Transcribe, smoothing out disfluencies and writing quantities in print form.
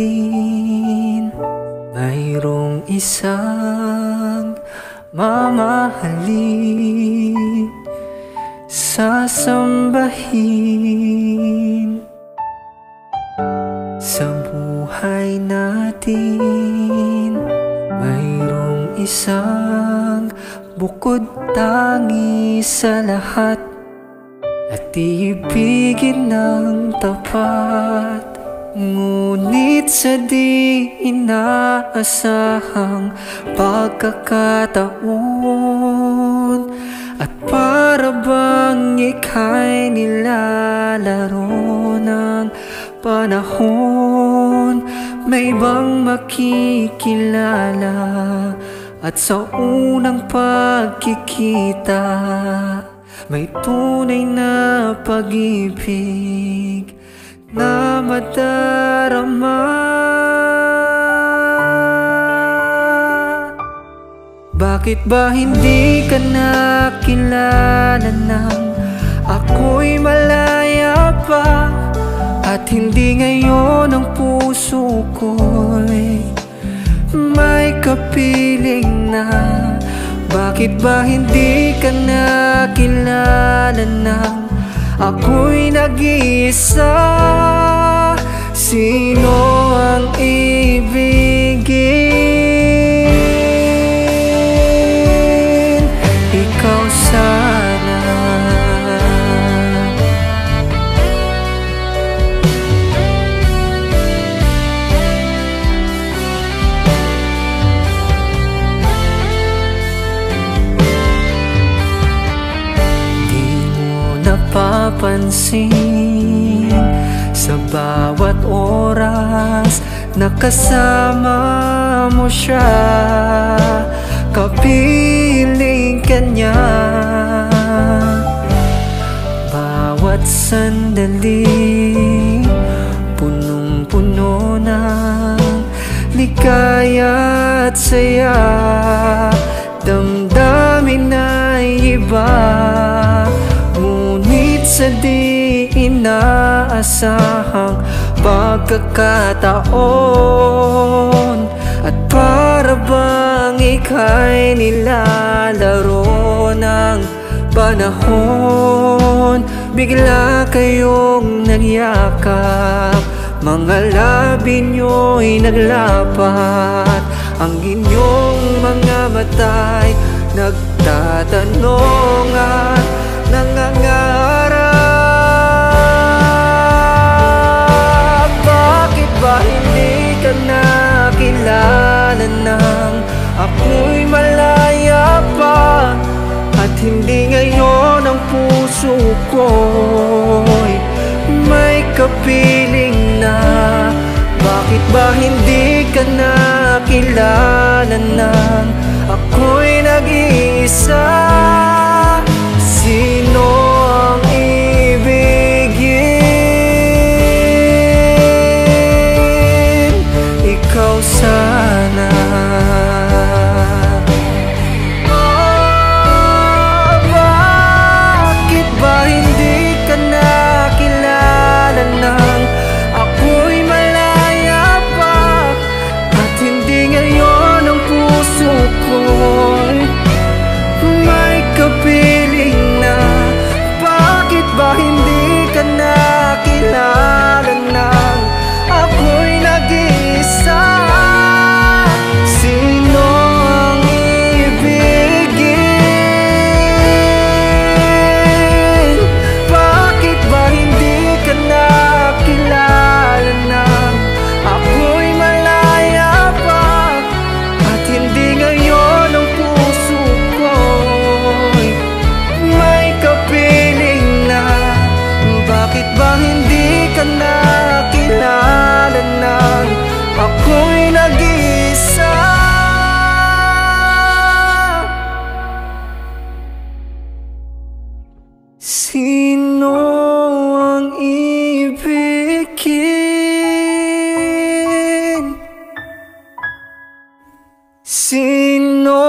natin mayroong isang mamahalin, sasambahin. Sa buhay natin mayroong isang bukod tangi sa lahat, at ibigin ng tapat. Ngunit sa di inaasahang pagkakataon, at para bang ika'y nilalaro ng panahon, may ibang makikilala, at sa unang pagkikita may tunay na pag-ibig na madarama. Bakit ba hindi ka nakilala nang ako'y malaya pa, at hindi ngayon ang puso ko'y may kapiling na? Bakit ba hindi ka nakilala nang ako'y nag-iisa? Sino ang ibigin? Ikaw sana. Napapansin sa bawat oras nakasama mo siya, kapiling ka niya. Bawat sandali punong-puno ng ligaya at saya, damdamin ay iba. Ngunit sa di inaasahang pagkakataon, at para bang ika'y nilalaro ng panahon, bigla kayong nagyakap, mga labi nyo'y naglapat, ang inyong mga mata'y nagtatanong at nangangarap. Bakit ba hindi ka nakilala nang ako'y malaya pa, at hindi ngayon ang puso ko'y may kapiling na? Bakit ba hindi ka nakilala nang ako'y nag-iisa? Sino ang ibigin? Ikaw sana. Bakit ba hindi ka nakilala nang ako'y malaya pa, at hindi ngayon ang puso ko'y may kapiling na? Bakit ba hindi ka nakilala nang ako'y nag-iisa? Sino ang ibigin? Bakit ba hindi ka nakilala nang ako'y malaya pa, at hindi ngayon ang puso ko'y may kapiling na? Bakit ba hindi ka nakilala nang ako'y nag-iisa? Sino ang ibigin? Sino